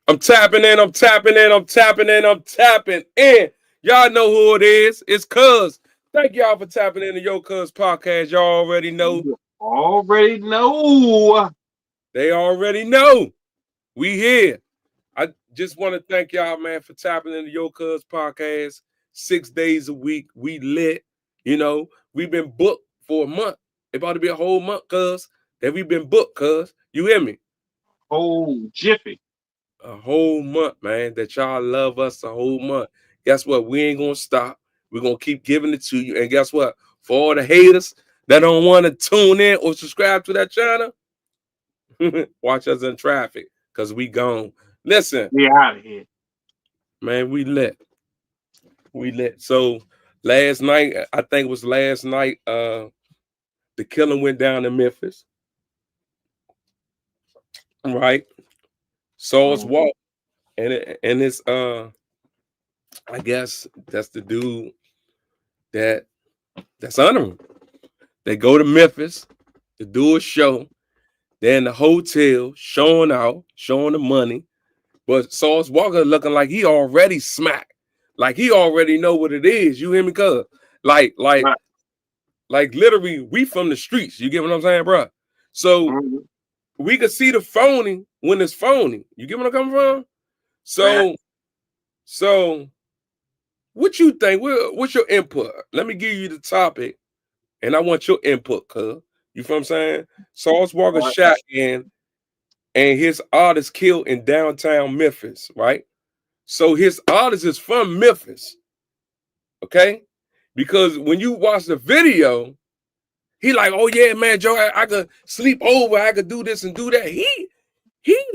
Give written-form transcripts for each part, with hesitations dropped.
I'm tapping in. I'm tapping in. I'm tapping in. I'm tapping in. Y'all know who it is. It's Cuz. Thank y'all for tapping into your Cuz podcast. Y'all already know. You already know. They already know. We here. I just want to thank y'all, man, for tapping into your Cuz podcast. 6 days a week. We lit. You know, we've been booked for a month. It about to be a whole month, Cuz, that we've been booked, Cuz. You hear me? Oh, Jiffy. A whole month, man, that y'all love us a whole month. Guess what? We ain't gonna stop. We're gonna keep giving it to you. And guess what? For all the haters that don't want to tune in or subscribe to that channel, watch us in traffic because we gone. Listen, We out of here. man, we lit. We lit. So last night, I think it was last night, the killing went down in Memphis. Right? Saul's Walk. And it's I guess that's the dude that's under him. They go to Memphis to do a show. They're in the hotel, showing out, showing the money. But Sauce Walker looking like he already smacked. Like he already know what it is. You hear me, cuz? Like literally, we from the streets. You get what I'm saying, bro? So we could see the phony when it's phony. You get what I'm coming from? So what you think? What's your input? Let me give you the topic, and I want your input, cuz. You feel what I'm saying? Sauce Walker shot in, and his artist killed in downtown Memphis, right? So his artist is from Memphis, okay? Because when you watch the video, he like, oh yeah, man, Joe, I could sleep over, I could do this and do that. He act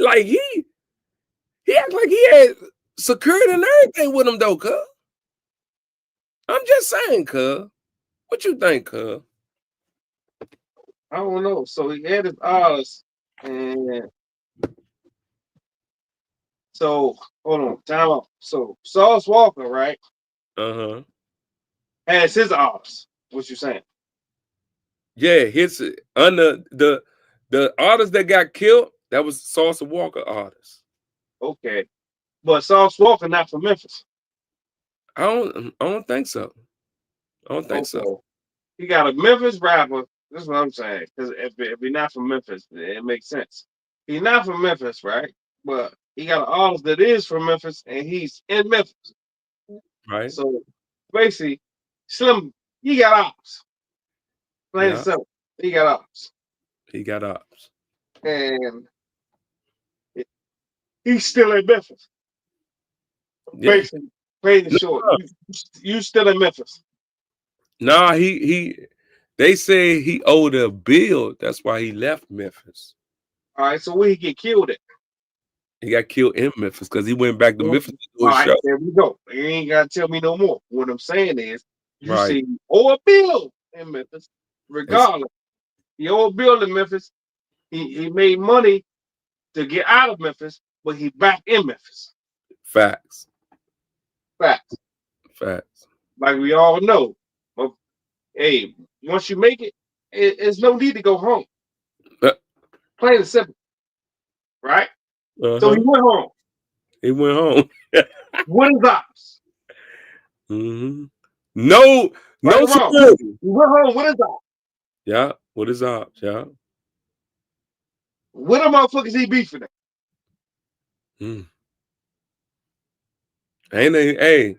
like he had security and everything with him though, cuz. I'm just saying, cuz. What you think, cuz? I don't know. So he had his artists, and so hold on, time out. So Sauce Walker, right, has his artists. What you saying? Yeah, his under the artist that got killed, that was Sauce Walker artist. Okay, but Sauce Walker not from Memphis. I don't think so. I don't think so. He got a Memphis rapper. This is what I'm saying. Because if he's not from Memphis, it makes sense. He's not from Memphis, right? But he got an artist that is from Memphis, and he's in Memphis. Right. So basically, Slim, he got ops. Plain and Yeah. simple. He got ops. He got ops. And he's still in Memphis. Yeah. Basically, plain and short. You still in Memphis. Nah, they say he owed a bill. That's why he left Memphis. All right, so where he get killed at? He got killed in Memphis because he went back to Memphis to do All a right, show. there we go. You ain't gotta tell me no more. What I'm saying is, you Right. see, owe a bill in Memphis. Regardless, he owe a bill in Memphis. He made money to get out of Memphis, but he back in Memphis. Facts. Facts. Like we all know. But hey, once you make it, it's no need to go home. Plain and simple. Right? So he went home. He went home. What is ops? No security. He went home. What is ops? Yeah. What is ops? Yeah. What the motherfuckers he beefing at? Hey,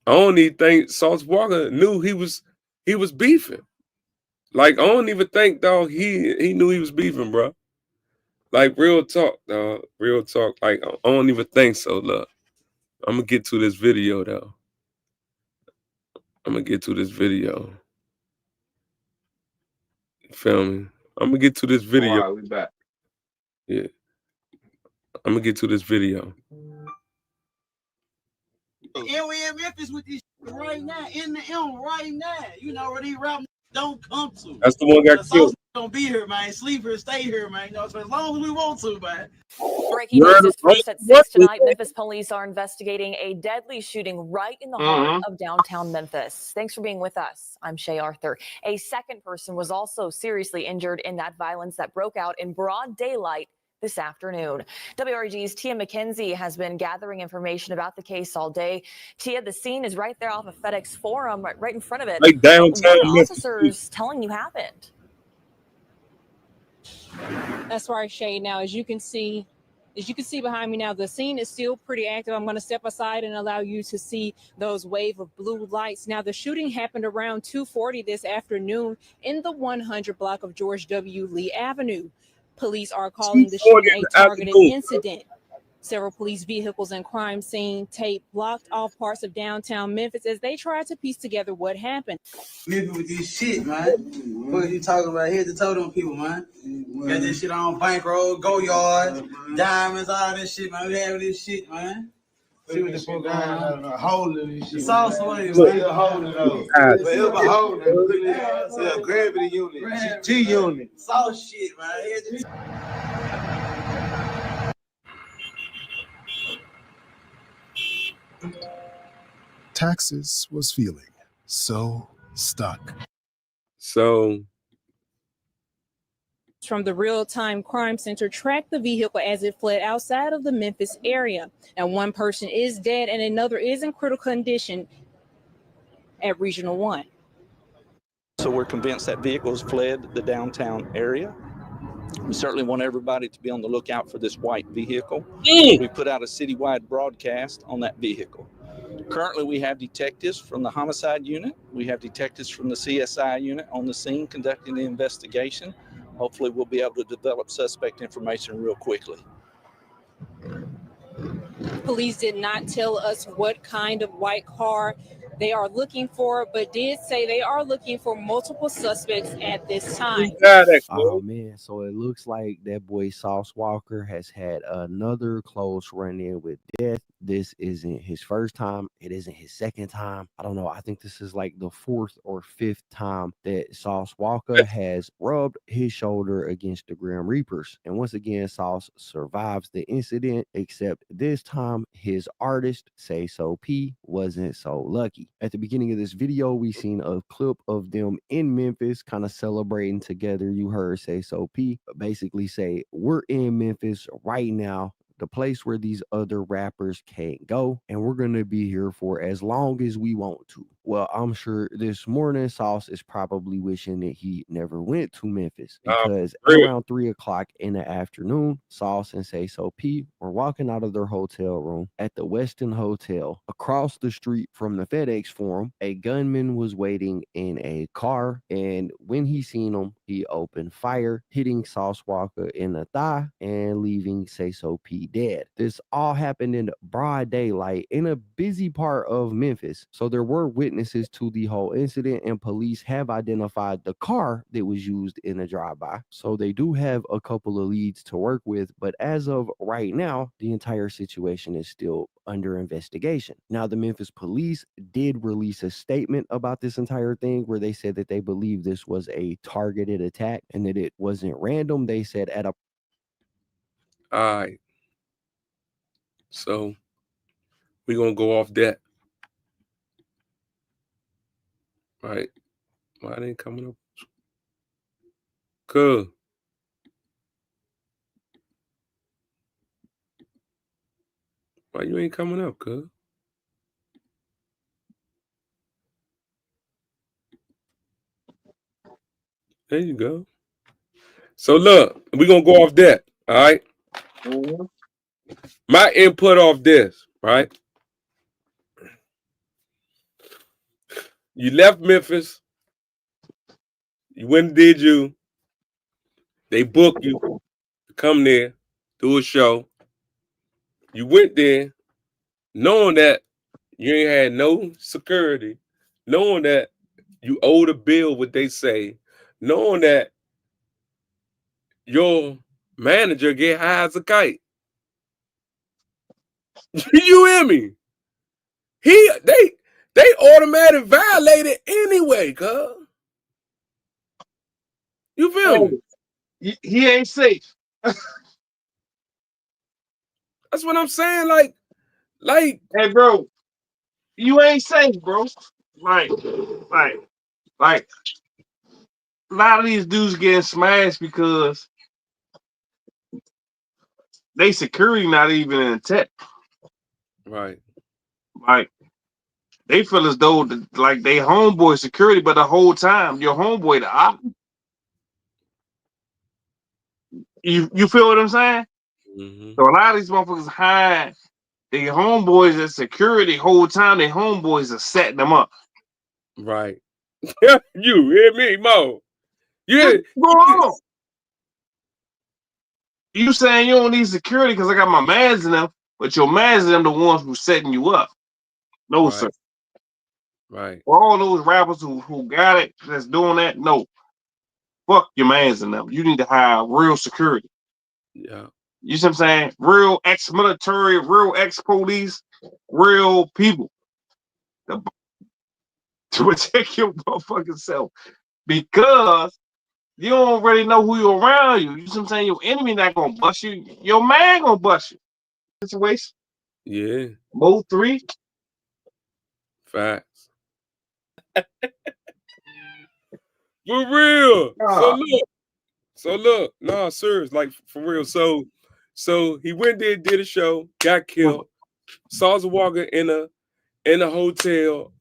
I don't even think Sauce Walker knew he was beefing. Like, I don't even think, dog, he knew he was beefing, bro. Like, real talk, dog. Real talk. Like, I don't even think so. Look, I'm gonna get to this video, though. I'm gonna get to this video. You feel me? I'm gonna get to this video. All right, we back. Yeah. I'm gonna get to this video. And we in Memphis with this right now, in the M right now. You know where these rappers don't come to. That's the one got killed. Don't be here, man. Sleep here, stay here, man. You know, so as long as we want to, man. Breaking news is first at 6 tonight. Memphis police are investigating a deadly shooting right in the heart of downtown Memphis. Thanks for being with us. I'm Shay Arthur. A second person was also seriously injured in that violence that broke out in broad daylight this afternoon. WRG's Tia McKenzie has been gathering information about the case all day. Tia, the scene is right there off of FedEx Forum, right in front of it. Like downtown. What are officers telling you happened? That's right, Shay. Now, as you can see behind me now, the scene is still pretty active. I'm going to step aside and allow you to see those wave of blue lights. Now, the shooting happened around 2:40 this afternoon in the 100 block of George W. Lee Avenue. Police are calling the shooting a targeted incident. Several police vehicles and crime scene tape blocked off parts of downtown Memphis as they tried to piece together what happened. Living with this shit, man. What are you talking about? Here's the totem people, man. Got this shit on bankroll, go yards, diamonds, all this shit, man. We having this shit, man. See what the fuck going on. A hole in this shit. It's also man. Still a hole in those. Forever hole in it. A gravity unit. G unit. It's all shit, man. Taxes was feeling so stuck. So from the real-time crime center tracked the vehicle as it fled outside of the Memphis area. And one person is dead and another is in critical condition at Regional 1. So we're convinced that vehicle has fled the downtown area. We certainly want everybody to be on the lookout for this white vehicle. We put out a citywide broadcast on that vehicle. Currently, we have detectives from the homicide unit. We have detectives from the CSI unit on the scene conducting the investigation. Hopefully, we'll be able to develop suspect information real quickly. Police did not tell us what kind of white car they are looking for, but did say they are looking for multiple suspects at this time. Oh man, so it looks like that boy Sauce Walker has had another close run-in with death. This isn't his first time. It isn't his second time. I don't know. I think this is like the fourth or fifth time that Sauce Walker has rubbed his shoulder against the Grim Reapers. And once again, Sauce survives the incident, except this time his artist, Say So P, wasn't so lucky. At the beginning of this video, we seen a clip of them in Memphis kind of celebrating together. You heard Say So P basically say, we're in Memphis right now, the place where these other rappers can't go, and we're going to be here for as long as we want to. Well, I'm sure this morning Sauce is probably wishing that he never went to Memphis, because around 3 o'clock in the afternoon, Sauce and Say So P were walking out of their hotel room at the Westin Hotel. Across the street from the FedEx Forum, a gunman was waiting in a car, and when he seen him, he opened fire, hitting Sauce Walker in the thigh and leaving Say So P dead. This all happened in broad daylight in a busy part of Memphis. So there were witnesses to the whole incident, and police have identified the car that was used in the drive-by. So they do have a couple of leads to work with, but as of right now, the entire situation is still under investigation. Now, the Memphis police did release a statement about this entire thing where they said that they believe this was a targeted attack and that it wasn't random. They said at a... All right. So we're going to go off that. Right. Why they ain't coming up? Cuz. Why you ain't coming up, cuz? There you go. So look, we're going to go off that. All right. My input off this, right? You left Memphis. You went and did you. They booked you to come there, do a show. You went there knowing that you ain't had no security, knowing that you owed a bill, what they say, knowing that your manager get high as a kite. You hear me? They automatically violated anyway, cuz. You feel me? He ain't safe. That's what I'm saying. Like, hey, bro, you ain't safe, bro. Like, a lot of these dudes getting smashed because they security not even intact. Right. Like they feel as though like they homeboy security, but the whole time your homeboy the op. You feel what I'm saying? Mm-hmm. So a lot of these motherfuckers hide their homeboys at security whole time. Their homeboys are setting them up. Right. You hear me, Mo? Yeah. Go on. You saying you don't need security because I got my mans in them, but your mans in them the ones who setting you up. No, Right. sir. Right. For all those rappers who got it, that's doing that, no. Fuck your mans in them. You need to hire real security. Yeah. You see what I'm saying? Real ex-military, real ex-police, real people to protect your motherfucking self. Because you don't really know who you're around you. You see what I'm saying? Your enemy not gonna bust you. Your man gonna bust you. Situation. Yeah. Mode 3. Facts. For real. So look. No, serious. Like for real. So he went there, did a show, got killed. Saws Walker in a hotel,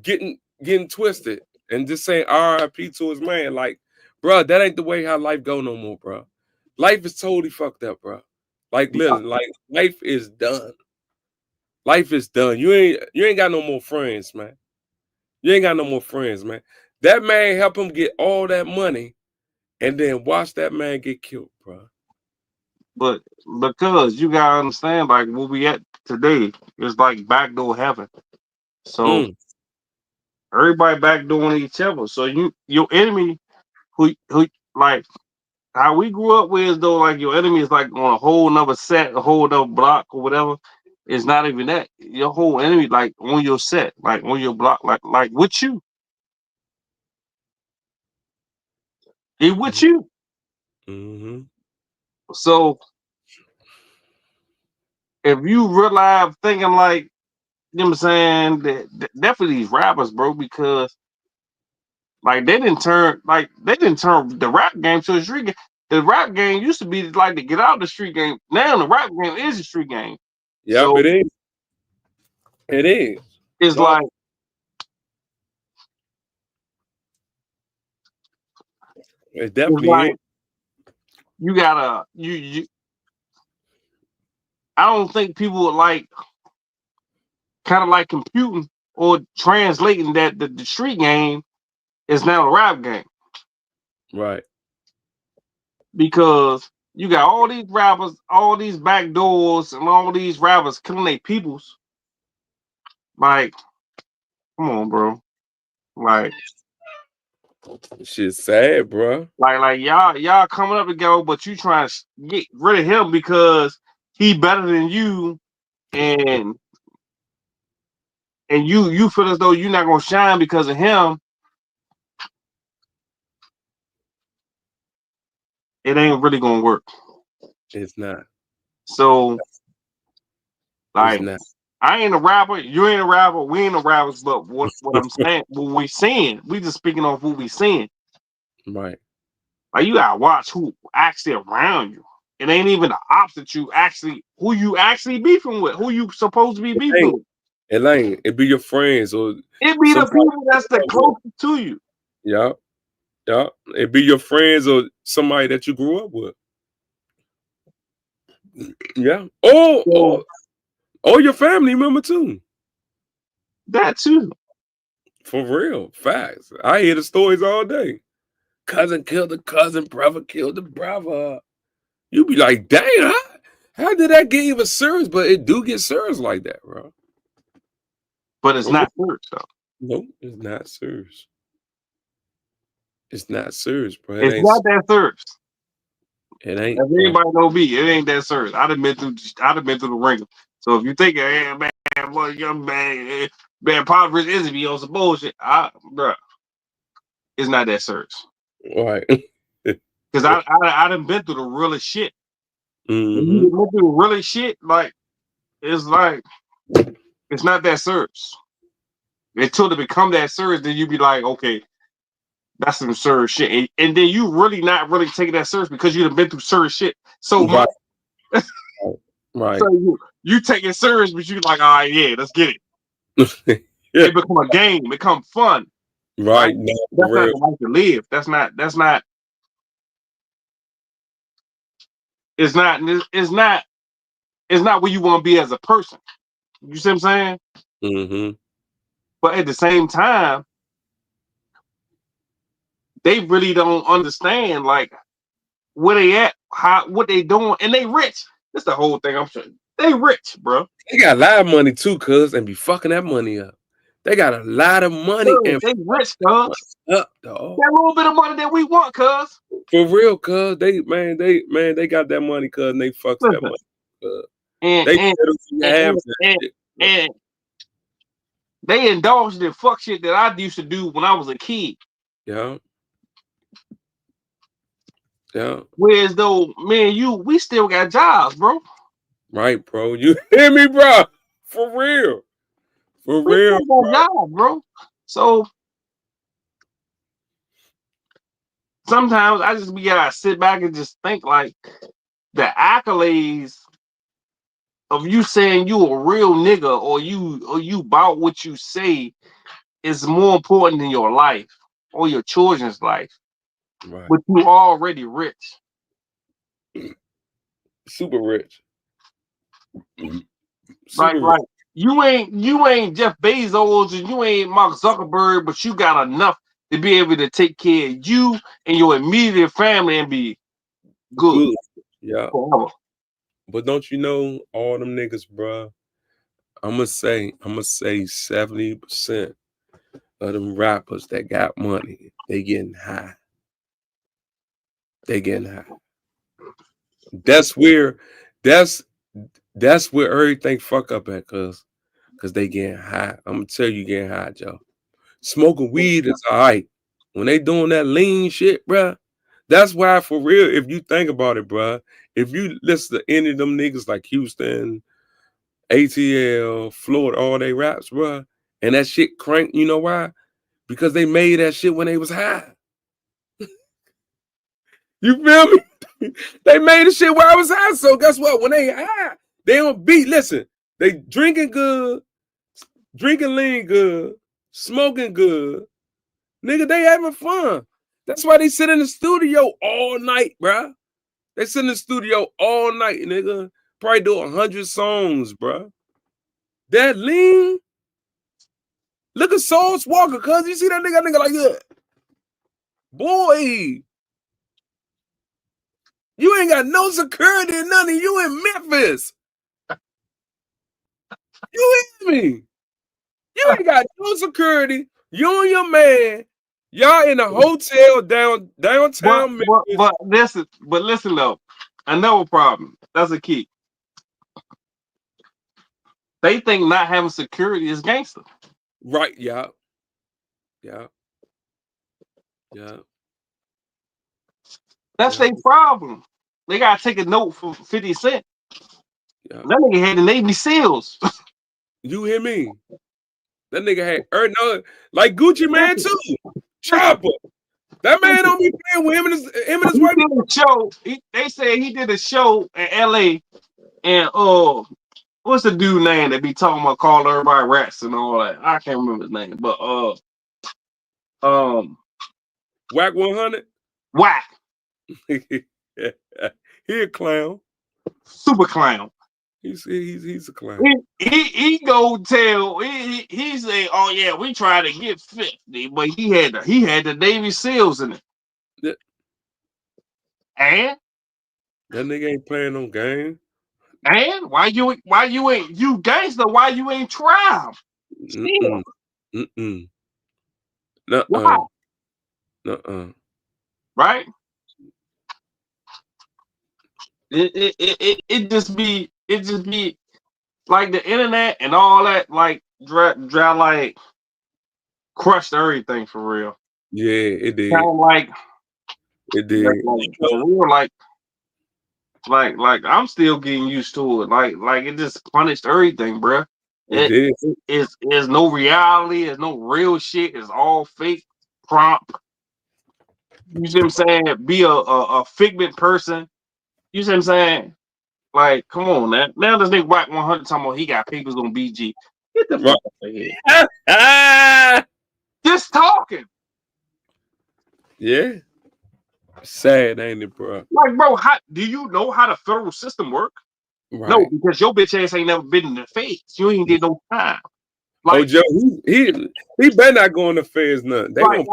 getting twisted and just saying RIP to his man. Like, bro, that ain't the way how life go no more, bro. Life is totally fucked up, bro. Like, listen, like life is done. Life is done. You ain't got no more friends, man. You ain't got no more friends, man. That man helped him get all that money, and then watch that man get killed, bro. But because you gotta understand, like where we at today is like backdoor heaven. So everybody backdooring each other. So your enemy who like how we grew up with though, like your enemy is like on a whole nother set, a whole nother block or whatever. It's not even that. Your whole enemy like on your set, like on your block, like with you. He with you. Mm-hmm. So if you realize thinking like, you know what I'm saying, that definitely these rappers, bro, because like they didn't turn the rap game to a street game. The rap game used to be like to get out the street game. Now the rap game is a street game. Yep, So it is. It is. it's No. like It definitely like is. you gotta you. I don't think people would like kind of like computing or translating that the street game is now a rap game. Right. Because you got all these rappers, all these back doors, and all these rappers killing their peoples. Like, come on, bro. Like, shit's sad, bro. Like y'all coming up together, but you trying to get rid of him because he better than you, and you feel as though you're not gonna shine because of him. It ain't really gonna work. It's not. So, like, it's not. I ain't a rapper, you ain't a rapper, we ain't a rappers, but what I'm saying, what we seeing, we just speaking on what we seeing. Right. Like you gotta watch who actually around you. It ain't even the opposite who you actually beefing with, who you supposed to be beefing with. It ain't. It be your friends or it be the people that's the closest to you. Yeah. Yeah. It be your friends or somebody that you grew up with. Yeah. Or your family member too. That too. For real. Facts. I hear the stories all day. Cousin killed the cousin, brother killed the brother. You be like, dang, how did that get even serious? But it do get serious like that, bro. But it's not serious though. No, it's not serious. It's not serious, bro. It's not that serious. It ain't. As everybody know me, it ain't that serious. I'd have been through the ringer. So if you think, hey, man, boy, young man, Popovich is be on some bullshit, bro, it's not that serious. Right. Because I done been through the realest shit. Mm-hmm. When you went through the realest shit, like it's not that serious. Until to become that serious, then you be like, okay, that's some serious shit. And then you really not really taking that serious because you done been through serious shit so much Right. So you take it serious, but you like, all right, yeah, let's get it. It become a game, become fun. Right. No, that's not the life to live. That's not. It's not where you want to be as a person. You see what I'm saying? Mm-hmm. But at the same time, they really don't understand like where they at, what they doing, and they rich. That's the whole thing. I'm sure they rich, bro. They got a lot of money too, cuz, and be fucking that money up. They got a lot of money and they rich, cuz. Up, dog. That little bit of money that we want, cuz. For real, cuz they got that money, cuz, and they fucks that money. And they indulged in fuck shit that I used to do when I was a kid. Yeah. Yeah. Whereas though, man, we still got jobs, bro. Right, bro. You hear me, bro? For real. For real, bro. Job, bro. So sometimes I just gotta sit back and just think like the accolades of you saying you a real nigga or you about what you say is more important than your life or your children's life. Right. But you already rich. Super rich. Super rich. You ain't Jeff Bezos and you ain't Mark Zuckerberg, but you got enough to be able to take care of you and your immediate family and be good. Yeah. Forever. But don't you know all them niggas, bro? I'm gonna say 70% of them rappers that got money, they getting high. They getting high. That's where everything fuck up at, cause they getting high. I'm gonna tell you, getting high, Joe. Smoking weed is all right. When they doing that lean shit, bro, that's why, for real, if you think about it, bro, if you listen to any of them niggas like Houston, ATL, Florida, all they raps, bro, and that shit crank, you know why? Because they made that shit when they was high. You feel me? They made the shit while I was high. So guess what? When they high, they don't beat. Listen, they drinking good, drinking lean good, smoking good. Nigga, they having fun. That's why they sit in the studio all night, bruh. They sit in the studio all night, nigga. Probably do 100 songs, bruh. That lean. Look at Sauce Walker, cuz. You see that nigga like that? Boy. You ain't got no security or nothing. You in Memphis. You hear me? You ain't got no security. You and your man, y'all in a hotel downtown Memphis. But listen though, another problem. That's a key. They think not having security is gangster. Right, yeah. Yeah. Yeah. That's their problem. They gotta take a note from 50 Cent. Yeah. That nigga had the Navy SEALs. You hear me? That nigga had like Gucci Man too. Chopper. That man don't be playing with him and his wife. Did a show. They said he did a show in LA, and what's the dude name that be talking about calling everybody rats and all that? I can't remember his name, but Whack 100. Whack. He a clown. Super clown. He's a clown. He go tell he say, oh yeah, we tried to get 50, but he had the Navy SEALs in it. Yeah. And that nigga ain't playing no game. And why you ain't you gangster? Why you ain't trial? Nuh-uh. Right? It just be like the internet and all that, like dry like crushed everything for real. Yeah, it did. Kind of like it did. Like I'm still getting used to it. Like it just punished everything, bro. It's no reality. There's no real shit. It's all fake prompt. You see what I'm saying? Be a figment person. You see what I'm saying? Like, come on, man. Now this nigga Wack 100 talking about he got papers on BG. Get the fuck out of here. Just talking. Yeah. Sad, ain't it, bro? Like, bro, do you know how the federal system work? Right. No, because your bitch ass ain't never been in the feds. You ain't did no time. Like, Joe, he better not go in the feds nothing. They like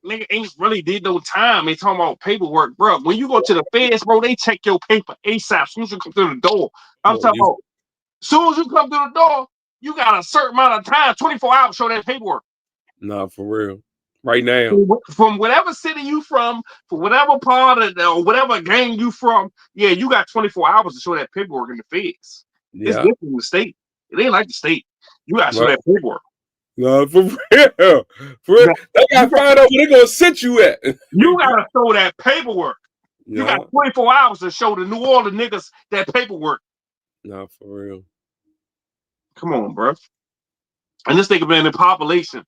nigga ain't really did no time. They talking about paperwork, bro. When you go to the feds, bro, they check your paper ASAP as soon as you come through the door. I'm talking about as soon as you come through the door, you got a certain amount of time, 24 hours to show that paperwork. Nah, for real. Right now. From whatever city you from, for whatever part of or whatever gang you from, yeah, you got 24 hours to show that paperwork in the feds. Yeah. It's different in the state. It ain't like the state. You got to show that paperwork. No, for real. For real. They got to find out where they're going to sit you at. You got to show that paperwork. Yeah. You got 24 hours to show the New Orleans niggas that paperwork. No, for real. Come on, bro. And this nigga been in population.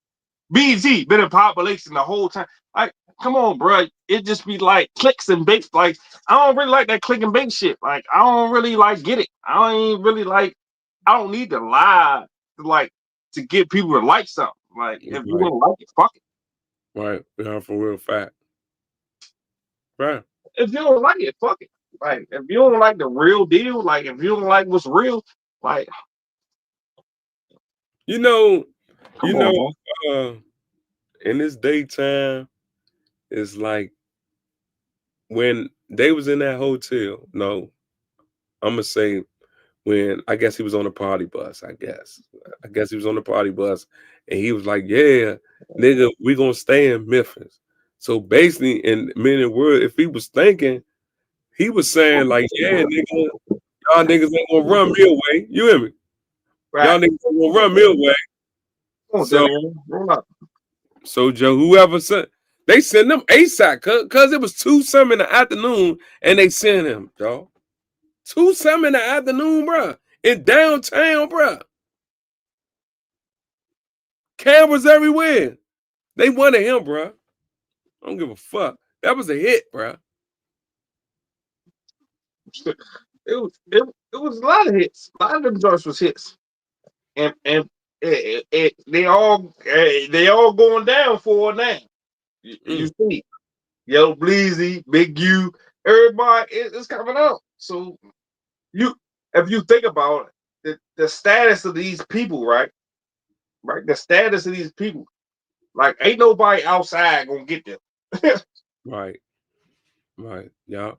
BG been in population the whole time. Like, come on, bro. It just be like clicks and bait. Like, I don't really like that click and bait shit. Like, I don't really like get it. I ain't really like. I don't need to lie to get people to like something. Like, if you don't like it, fuck it. Right. Yeah, for real fact. Right. If you don't like it, fuck it. Like, if you don't like the real deal, like if you don't like what's real, like, in this daytime, it's like when they was in that hotel. No, I'm gonna say when I guess he was on the party bus. I guess he was on the party bus, and he was like, "Yeah, nigga, we gonna stay in Memphis." So basically, in many words, if he was thinking, he was saying like, "Yeah, nigga, y'all niggas ain't gonna run me away." You hear me? Right. Y'all niggas ain't gonna run me away. So Joe, whoever sent, they sent them ASAP, cause it was 2-something in the afternoon, and they sent him, y'all. 2-something in the afternoon, bro, in downtown, bro. Cameras everywhere. They wanted him, bro. I don't give a fuck. That was a hit, bro. It was a lot of hits. A lot of them joints was hits, and they all going down for it now. You see, Yo Bleezy, Big U, everybody is coming out. So if you think about it, the status of these people, right? The status of these people, like ain't nobody outside gonna get them. Right. Yeah.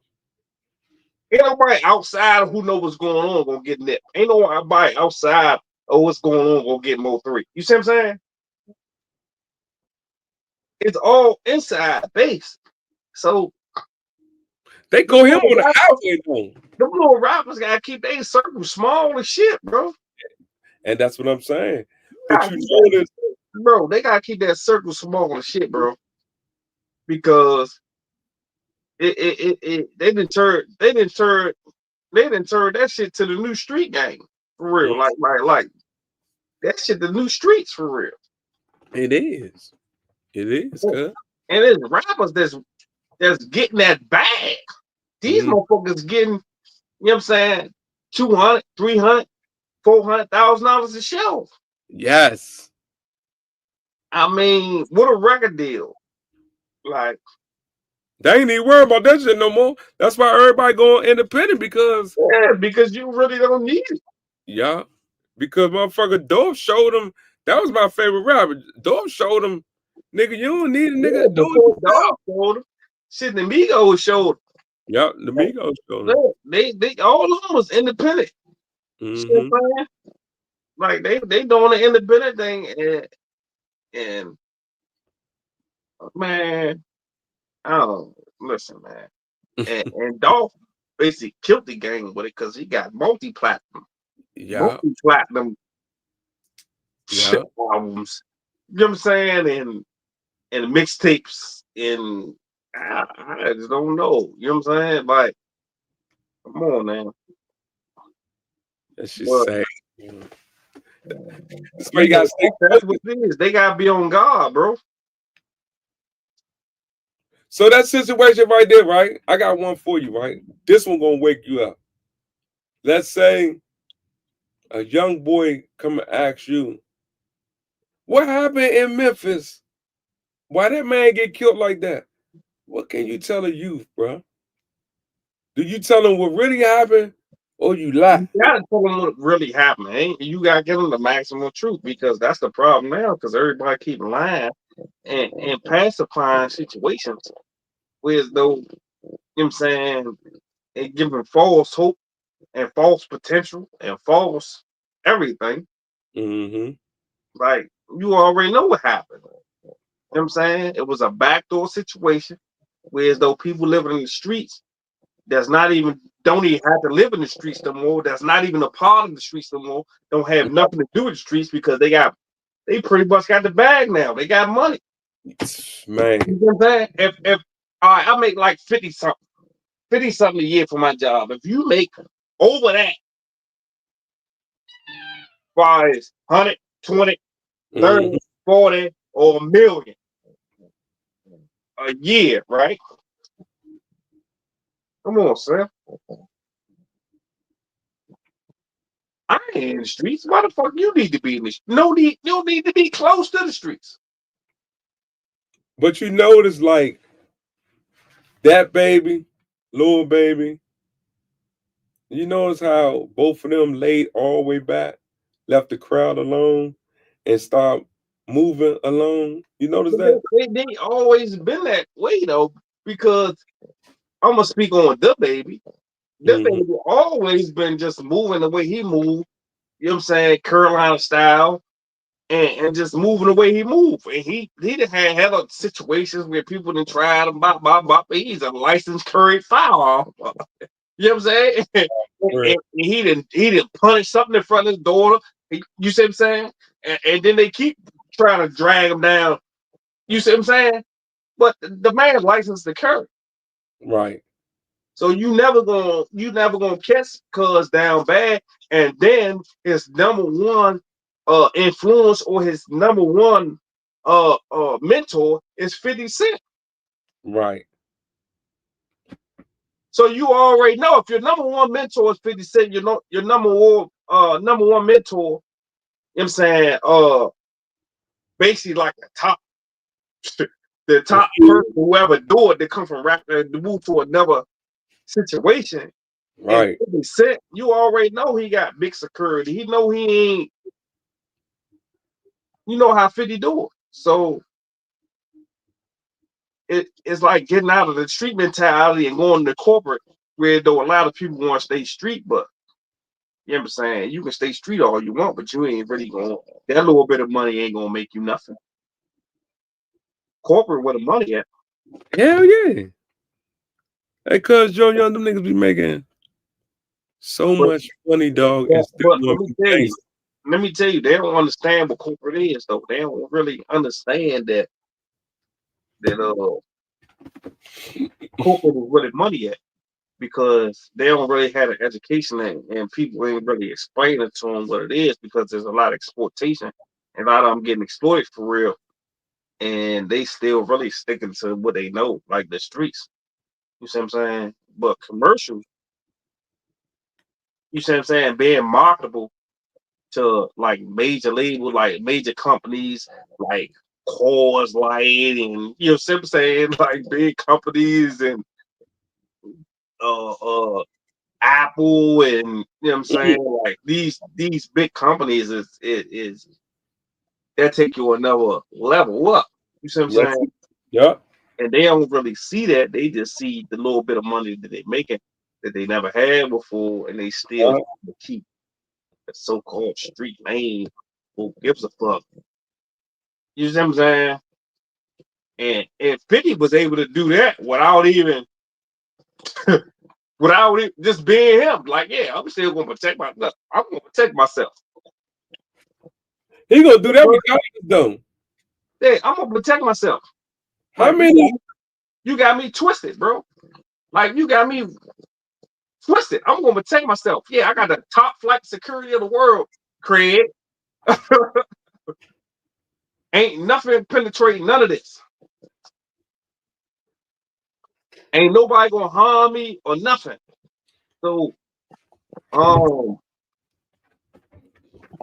Ain't nobody outside who know what's going on gonna get nipped. Ain't nobody outside of what's going on gonna get more 3. You see what I'm saying? It's all inside base. So they go him on the highway though. Them little rappers gotta keep their circle small as shit, bro. And that's what I'm saying. But you know this, bro, they gotta keep that circle small as shit, bro. Because they didn't turn that shit to the new street gang for real. Mm-hmm. Like that shit the new streets for real. It is. Cuz. And there's rappers that's getting that bag. These motherfuckers getting, you know what I'm saying, $200, $300, $400,000 a show. Yes. I mean, what a record deal. Like, they ain't even worried about that shit no more. That's why everybody going independent because you really don't need it. Yeah. Because motherfucker Dolph showed them. That was my favorite rapper. Dolph showed him, nigga, you don't need a nigga to do it. Dolph showed him. Shit, the Migos showed him. Yep, the Migos showed him. They all of them was independent. Mm-hmm. Like they doing the independent thing and man, oh listen, man. and Dolph basically killed the game with it because he got multi-platinum. Yeah. Multi-platinum albums. You know what I'm saying? And mixtapes and I just don't know. You know what I'm saying? Like, come on, man. That's just sad. That's what it is. They gotta be on God, bro. So that situation right there, right? I got one for you, right? This one gonna wake you up. let's say a young boy come and ask you, what happened in Memphis? Why that man get killed like that? What can you tell a youth, bro? Do you tell them what really happened, or you lie? You gotta tell them what really happened. You gotta give them the maximum truth, because that's the problem now. Because everybody keep lying and pacifying situations with though, you know what I'm saying, and giving false hope and false potential and false everything. Mm-hmm. Like, you already know what happened. You know what I'm saying? It was a backdoor situation, whereas though people living in the streets don't even have to live in the streets no more. That's not even a part of the streets no more. Don't have nothing to do with the streets, because they pretty much got the bag now. They got money. Man. You know what I'm saying? If all right, I make like 50 something a year for my job. If you make over that, far as 100, 20, 30, 40, or a million a year, right? Come on, Sam. I ain't in the streets. Why the fuck you need to be in the streets? You don't need to be close to the streets. But you notice, like, that baby, little baby, you notice how both of them laid all the way back, left the crowd alone, and start moving alone. You notice that? They always been that way though, because I'm gonna speak on the baby. The baby always been just moving the way he moved. You know what I'm saying? Carolina style, and just moving the way he moved. And he done had other situations where people done tried him, bop. He's a licensed carry firearm. You know what I'm saying? And he didn't punish something in front of his daughter. You see what I'm saying? And then they keep trying to drag him down. You see what I'm saying? But the man licensed to carry. Right. So you never gonna catch Cuz down bad. And then his number one influence, or his number one mentor, is 50 Cent. Right. So you already know, if your number one mentor is 50 Cent, you know your number one mentor, you know what I'm saying, basically like the top person, whoever do it, they come from rap and move to another situation. Right. And 50 Cent, you already know he got big security. He know he ain't, you know how 50 do it. So it's like getting out of the street mentality and going to corporate, where though a lot of people want to stay street, but you know what I'm saying, you can stay street all you want, but you ain't really gonna, that little bit of money ain't gonna make you nothing. Corporate, where the money at? Hell yeah. Hey, Cuz Joe Young, them niggas be making so much money, dog. But let me tell you, they don't understand what corporate is though. They don't really understand that corporate is where the money at, because they don't really have an education, and people ain't really explaining to them what it is, because there's a lot of exploitation and a lot of them getting exploited for real, and they still really sticking to what they know, like the streets. You see what I'm saying? But commercial, you see what I'm saying, being marketable to like major labels, like major companies, like Coors Light, and you know what I'm saying, like big companies, and Apple, and you know what I'm saying, like these big companies is that take you another level up. You see what I'm saying? Yeah. And they don't really see that. They just see the little bit of money that they making that they never had before, and they still keep the so-called street name. Who gives a fuck? You see what I'm saying? And if 50 was able to do that without even just being him, like, yeah, I'm still gonna protect myself. I'm gonna protect myself. He gonna do that regardless, though. Hey, I'm gonna protect myself. How many? You got me twisted, bro. Like, you got me twisted. I'm gonna protect myself. Yeah, I got the top flight security of the world, Craig. Ain't nothing penetrating none of this. Ain't nobody gonna harm me or nothing. So I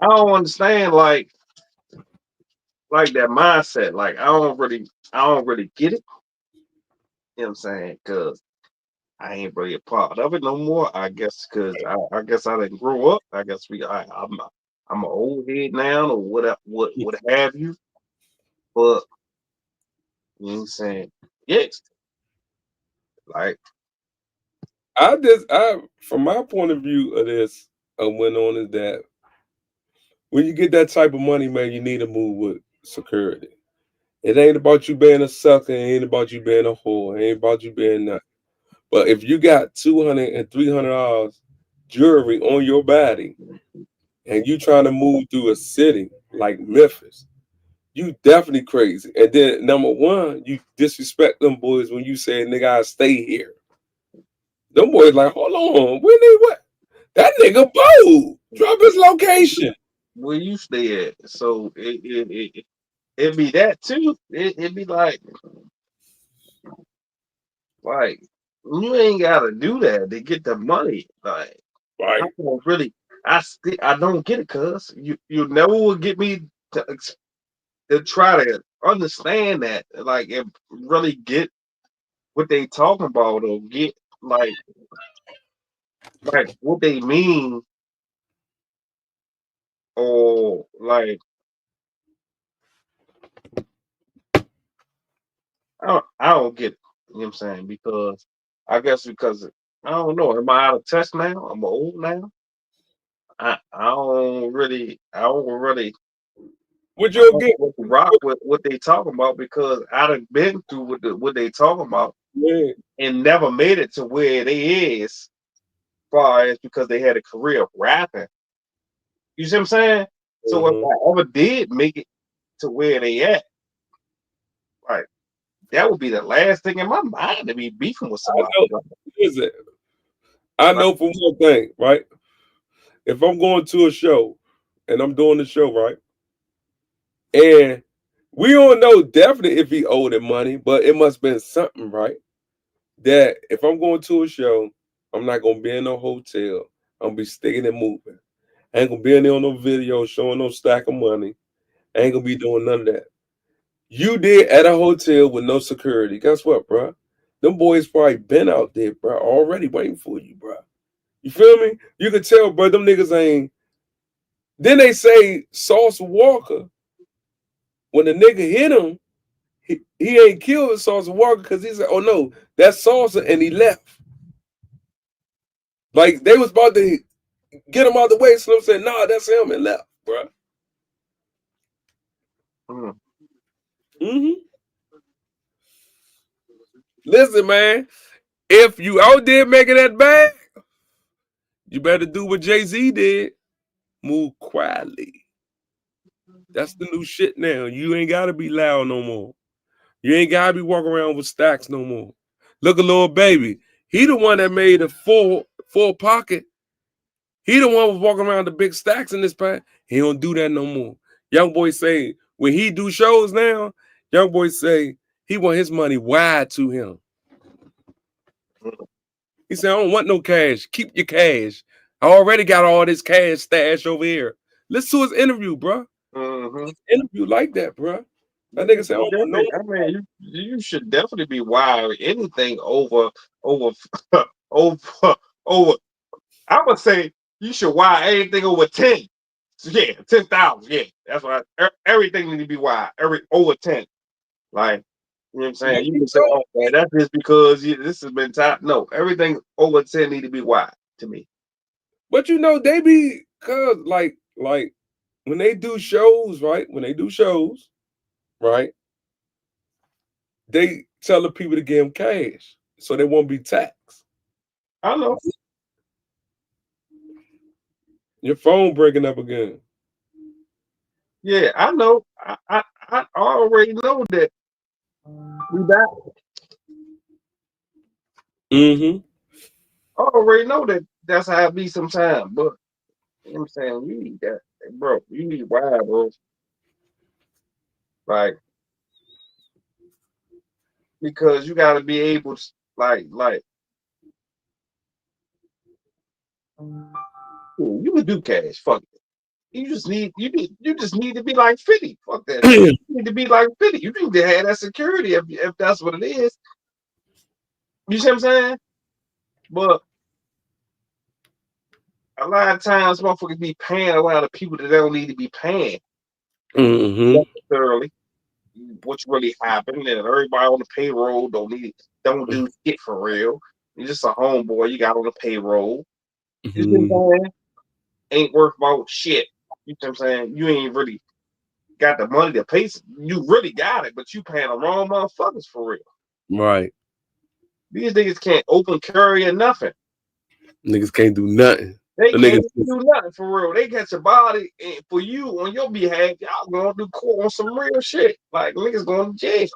don't understand like that mindset. Like I don't really get it. You know what I'm saying? Cause I ain't really a part of it no more. I guess because I guess I didn't grow up. I guess I'm an old head now or what have you. But you know what I'm saying? Yes. Like from my point of view of this, went on is that when you get that type of money, man, you need to move with security. It ain't about you being a sucker. It ain't about you being a whore. It ain't about you being nothing. But if you got $200 and $300 jewelry on your body, and you trying to move through a city like Memphis, you definitely crazy. And then number one, you disrespect them boys when you say, "Nigga, I stay here." Them boys like, hold on, when they what? That nigga bold. Drop his location. where you stay at. So it be that too. It be like you ain't gotta do that to get the money. Like I Right. don't really I don't get it, cuz you never will get me to try to understand that, like, and really get what they talking about or get like what they mean or like I don't get it. You know what I'm saying? Because I guess because I don't know. Am I out of touch now? I'm old now. I don't really Would I you don't get? really rock with what they talking about because I done been through what they talking about Yeah. and never made it to where they is far as because they had a career of rapping. You see what I'm saying? So if I ever did make it to where they at, like that would be the last thing in my mind to be beefing with I somebody. know. Is it? I know for one thing, right? If I'm going to a show and I'm doing the show, right, and we don't know definitely if he owed him money, but it must have been something, right? That if I'm going to a show, I'm not gonna be in no hotel. I'm gonna be sticking and moving. I ain't gonna be in there on no video showing no stack of money. I ain't gonna be doing none of that. You did at a hotel with no security. Guess what, bro? Them boys probably been out there, bro, already waiting for you, bro. You feel me? You can tell, bro, them niggas ain't. Then they say Sauce Walker, when the nigga hit him, he ain't killed Sauce Walker because he said, oh no, that's Salsa, and he left. Like they was about to get him out of the way. Slim said, nah, that's him, and left, bro. Mm-hmm. Listen, man, if you out there making that bag, you better do what Jay-Z did. Move quietly. That's the new shit now. You ain't gotta be loud no more. You ain't gotta be walking around with stacks no more. Look at little baby. He the one that made a full pocket. He the one was walking around the big stacks in this pack. He don't do that no more. Young boy say when he do shows now, young boy say he want his money wide to him. He said, I don't want no cash. Keep your cash. I already got all this cash stashed over here. Listen to his interview, bro. Interview like that, bro. That nigga said, I mean, you should definitely be wired anything over over. I would say you should wire anything over 10. So yeah, 10,000. Yeah, that's why everything need to be wired. Over 10. Like, you know what I'm saying? You can say, oh man, that's just because this has been time. No, everything over 10 need to be wired to me. But you know, they be cause like when they do shows, right? When they do shows, right? They tell the people to give them cash so they won't be taxed. I know. Your phone breaking up again. Yeah, I know. I already know that we back. Mm-hmm. I already know that that's how it be sometimes. But you know what I'm saying? You need that, bro. You need wire, bro. Like, because you got to be able to, like, You can do cash. Fuck it. You just need to be like 50. Fuck that shit. You need to be like 50. You need to have that security if that's what it is. You see what I'm saying? But a lot of times motherfuckers be paying a lot of people that they don't need to be paying. Necessarily. What's really happened, and everybody on the payroll don't do shit for real. You're just a homeboy you got on the payroll. You see what I'm saying? Ain't worth about shit. You see what I'm saying? You ain't really got the money to pay. You really got it, but you paying the wrong motherfuckers for real. Right. These niggas can't open carry or nothing. Niggas can't do nothing. They can't do nothing for real. They got your body and for you on your behalf. Y'all going to court on some real shit. Like niggas going to jail.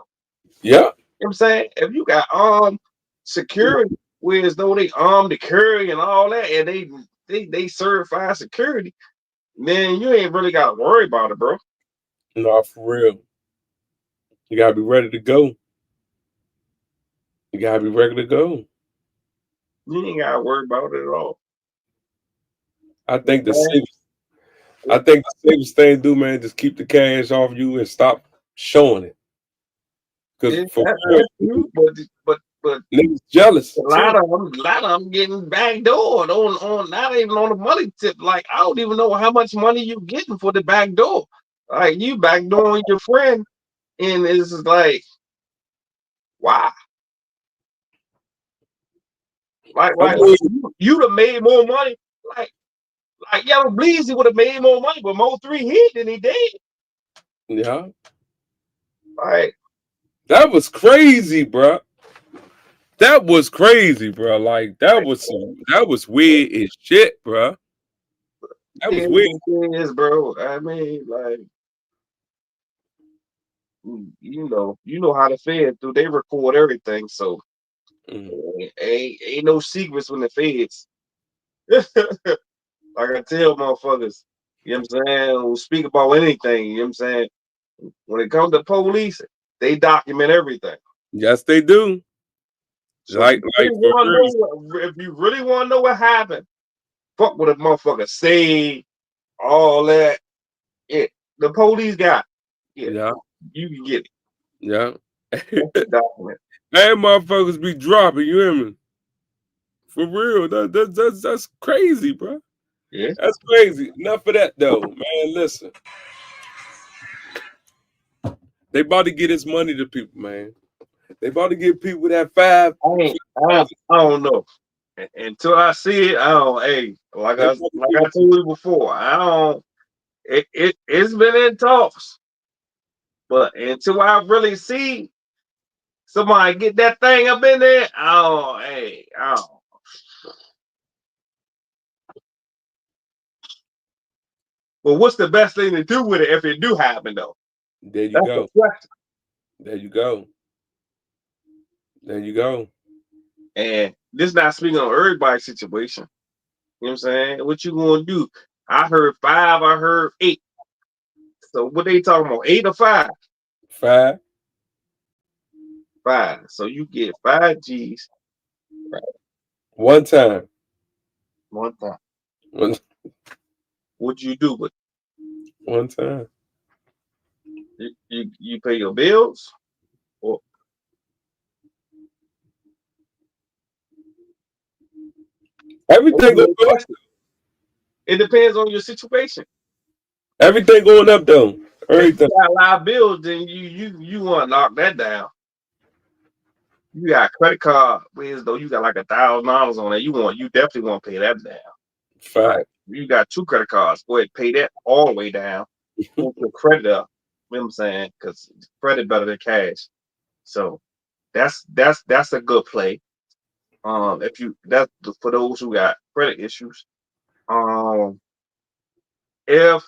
Yeah. You know what I'm saying? If you got armed security, whereas though they armed to carry and all that, and they certify security, then you ain't really got to worry about it, bro. No, for real. You gotta be ready to go. You gotta be ready to go. You ain't gotta worry about it at all. I think the safest thing to do, man, just keep the cash off you and stop showing it. Because for real, but niggas jealous. A lot of them getting backdoored on not even on the money tip. Like I don't even know how much money you getting for the back door. Like you backdooring your friend, and it's like, why? Like you'd have made more money. Like Yellow Bleezy would have made more money, but Mo 3 hit than he did. Yeah. Like that was crazy, bro. That was crazy, bro. Like that was weird as shit, bro. That was weird. Is, bro. I mean, like, you know how the Feds do. They record everything, so ain't no secrets when the Feds. Like I tell motherfuckers, you know what I'm saying, who speak about anything, you know what I'm saying? When it comes to police, they document everything. Yes, they do. So if you really want to know what happened, fuck what a motherfucker say, all that. Yeah, the police got it. Yeah. You can get it. Yeah. And motherfuckers be dropping, you hear me? For real. That's crazy, bro. Yeah. That's crazy. Enough of that though. Man, listen. They about to get this money to people, man. They about to give people that $5. I don't know. Until I see it, I don't. Hey, like I told you before, I don't. It's been in talks, but until I really see somebody get that thing up in there, I don't. But what's the best thing to do with it if it do happen though? There you go. There you go. There you go. And this not speaking on everybody's situation. You know what I'm saying? What you gonna do? I heard 5, I heard 8. So what they talking about? 8 or 5? 5. 5. So you get 5 G's. Right. One time. What'd you do with it? One time. You pay your bills? Or everything going up. It depends on your situation. Everything going up though. Everything. If you got a lot of bills, then you want to knock that down. You got a credit card, whereas though you got like $1,000 on it, you definitely want to pay that down. Right. You got 2 credit cards, go ahead pay that all the way down. Put your credit up. You know what I'm saying? Because credit better than cash. So that's a good play. That's for those who got credit issues. If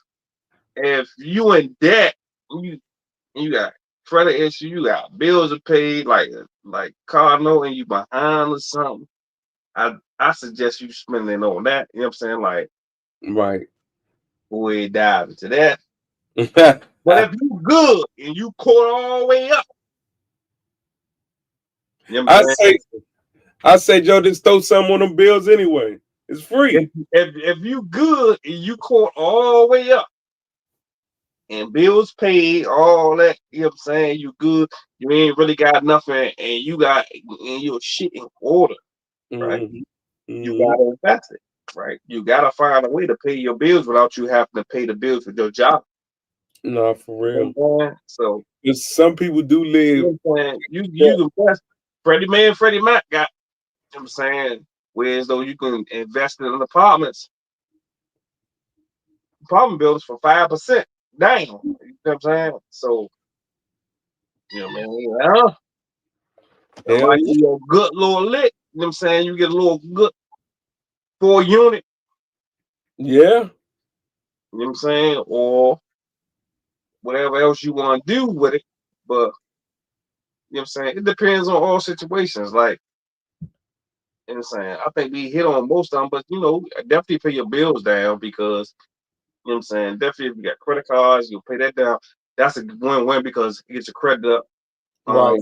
you in debt, you got credit issue, you got bills to pay, like car note, and you behind or something. I suggest you spending on that. You know what I'm saying? Like, right. Boy, dive into that. But if you good and you caught all the way up, you know I say, Joe, just throw some on them bills anyway. It's free. If you good and you caught all the way up and bills paid, all that, you know what I'm saying? You good, you ain't really got nothing, and your shit in order, right? You gotta invest it, right? You gotta find a way to pay your bills without you having to pay the bills with your job. No, for real. You know what I'm saying? So some people do live. You invest. Freddie Mac got, you know what I'm saying, whereas though you can invest in apartment buildings for 5% down. You know what I'm saying? So, you know, man, it might be a good little lit. You know what I'm saying? You get a little good 4-unit. Yeah. You know what I'm saying? Or whatever else you want to do with it. But, you know what I'm saying? It depends on all situations. Like, you know what I'm saying? I think we hit on most of them, but, you know, definitely pay your bills down because, you know what I'm saying? Definitely if you got credit cards, you'll pay that down. That's a win-win because it gets your credit up. Right.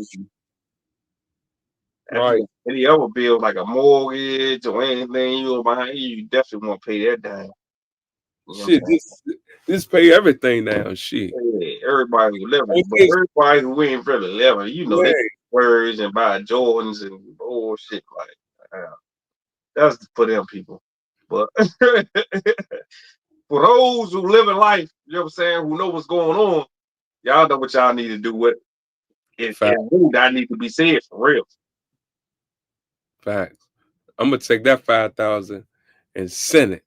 Right. Any other bill like a mortgage or anything you're behind, you definitely want to pay that down. You know shit, this pay everything down. Shit. Yeah, everybody who living, but everybody who ain't really living, you know, they words and buy Jordans and bullshit like that's for them people. But for those who live in life, you know what I'm saying, who know what's going on, y'all know what y'all need to do with it. That need to be said for real. Facts. I'm gonna take that 5,000 and send it.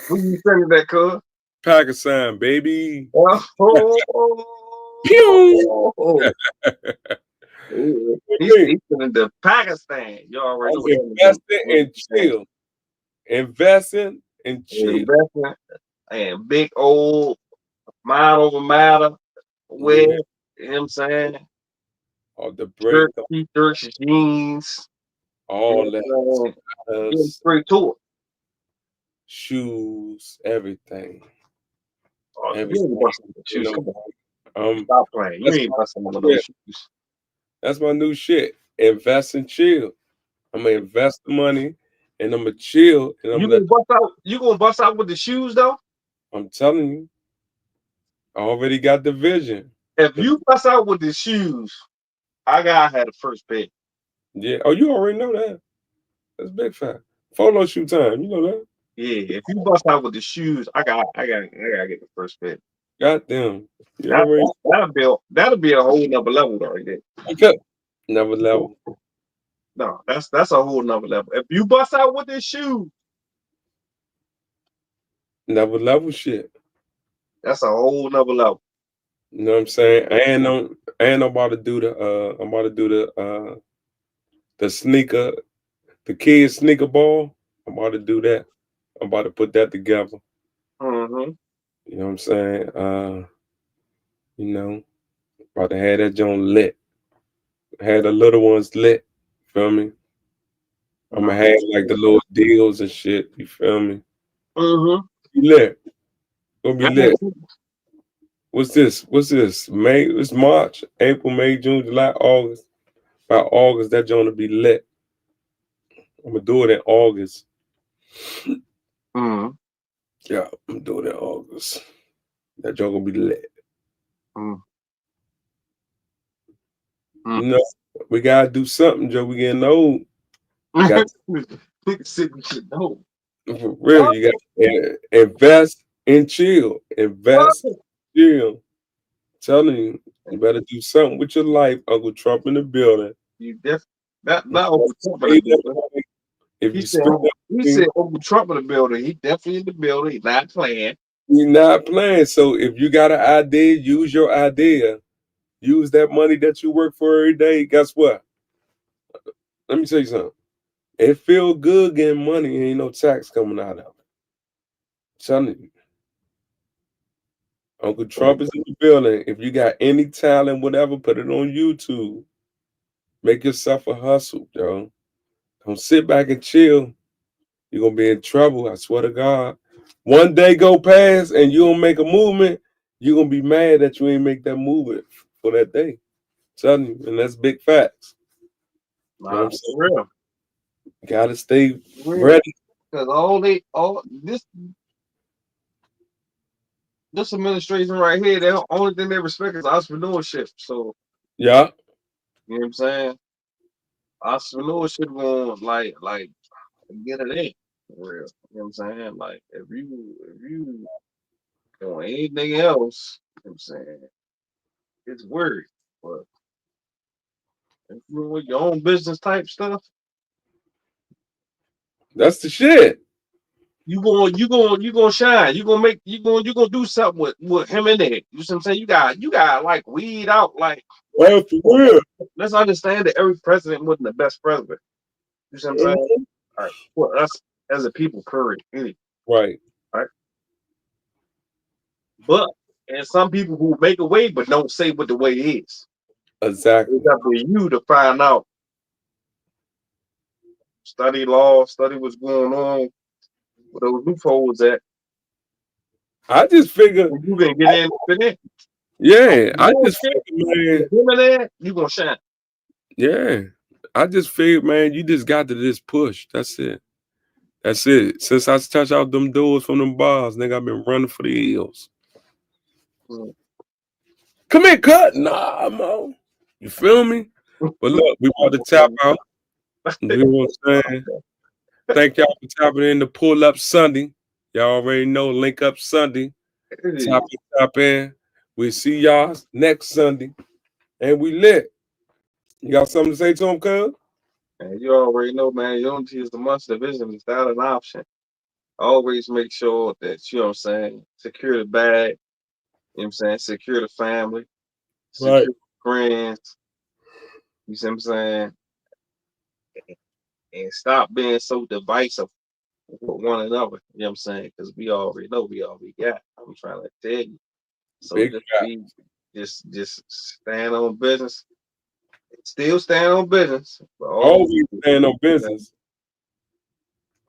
Who you sending that, cuz? Pakistan, baby. He's sending to Pakistan. You already know. Investing and chill. Investing and chill. Investment and big old mind over matter. Where, you know what I'm saying? All the break. T-shirts, jeans. All that. Getting straight to it. Shoes, everything. Everything. Stop playing. You ain't busting one of those shoes. That's my new shit. Invest and chill. I'm gonna invest the money and I'm gonna chill. And I'm you gonna bust out with the shoes though? I'm telling you. I already got the vision. If you bust out with the shoes, I gotta have the first pick. Yeah. Oh, you already know that. That's big fact. Photo shoot time. You know that. Yeah. If you bust out with the shoes, I gotta get the first pick. Goddamn. That'll be a whole nother level right there. Okay. Another level. No, that's a whole nother level. If you bust out with this shoe, another level shit. That's a whole nother level. You know what I'm saying? I ain't about to do the sneaker, the kids sneaker ball. I'm about to do that. I'm about to put that together. Mm-hmm. You know what I'm saying? You know, about to have that joint lit. Had the little ones lit. Feel me? I'm gonna have like the little deals and shit. You feel me? Mm-hmm. Be lit. Gonna be lit. What's this? May? It's March, April, May, June, July, August. By August, that joint will be lit. I'm gonna do it in August. Mm-hmm. Yeah, I'm doing it in August. That joint gonna be lit. Mm-hmm. You know, we gotta do something, Joe. We getting old. For real, you gotta invest and chill. Invest, chill. Telling you, you better do something with your life. Uncle Trump in the building. You definitely not Uncle Trump in the building. He said Uncle Trump in the building. He definitely in the building. He's not playing. He's not playing. So if you got an idea, use your idea. Use that money that you work for every day. Guess what? Let me tell you something. It feel good getting money and ain't no tax coming out of it. I'm telling you. Uncle Trump is in the building. If you got any talent, whatever, put it on YouTube. Make yourself a hustle, yo. Don't sit back and chill. You're going to be in trouble, I swear to God. One day go past and you don't make a movement, you're going to be mad that you ain't make that movement for that day. I'm telling you, and that's big facts. Nah, for real. Gotta stay ready. Because all this administration right here, the only thing they respect is entrepreneurship. So yeah, you know what I'm saying? Entrepreneurship going like get it in for real. You know what I'm saying? Like if you doing anything else, you know what I'm saying, it's weird. But if you're with your own business type stuff, that's the shit. you gonna shine. You gonna do something with him in there. You know what I'm saying? You got like weed out like. Well, for real. Let's understand that every president wasn't the best president. You know what I'm saying? All right. Well, us as a people, period. Right. Right. But and some people who make a way but don't say what the way is. Exactly. It's up to you to find out. Study law, study what's going on, where those loopholes at. I just figured you can get in, fit in. Yeah, I just figured, man, you gonna shine. Yeah, I just figured, man, you just got to this push. That's it. That's it. Since I touched out them doors from them bars, nigga, I've been running for the hills. Come here, cut. Nah, Mo. You feel me? But look, we about to tap out. You know what I'm saying? Thank y'all for tapping in to Pull Up Sunday. Y'all already know, Link Up Sunday. Tap in. We'll see y'all next Sunday. And we lit. You got something to say to him, cuz? And you already know, man, unity is the must. Division is not an option. Always make sure that, you know what I'm saying, secure the bag, you know what I'm saying, secure the family, secure the friends, you see what I'm saying, and stop being so divisive with one another, you know what I'm saying, because we already know we all we got. I'm trying to tell you. So just stand on business. Still stand on business. Always stand on business.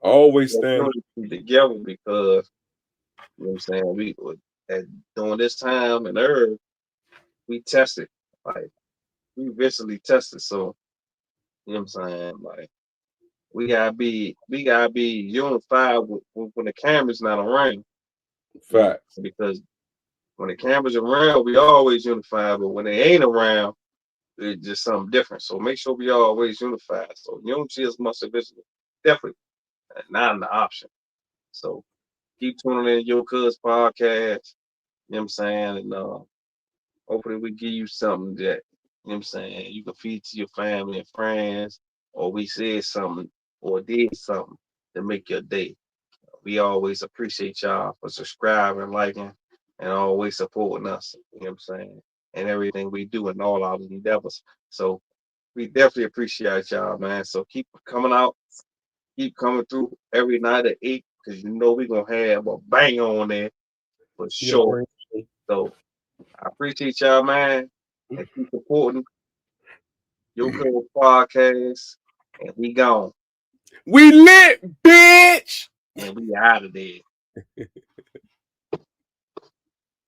Always stand together because you know what I'm saying, we during this time and era, we tested. Like we viscerally tested. So you know what I'm saying? Like we gotta be unified when the camera's not around. Facts. Because when the camera's around, we always unified, but when they ain't around, it's just something different. So make sure we always unified. So unity is must have definitely not an option. So keep tuning in your Cuz Podcast. You know what I'm saying? And hopefully we give you something that, you know what I'm saying, you can feed to your family and friends, or we said something or did something to make your day. We always appreciate y'all for subscribing, liking, and always supporting us. You know what I'm saying? And everything we do and all our endeavors. So we definitely appreciate y'all, man. So keep coming out, keep coming through every night at 8, because you know we're gonna have a bang on there for sure. So I appreciate y'all, man, and keep supporting your Cuz Podcast. And we gone. We lit, bitch. And we out of there.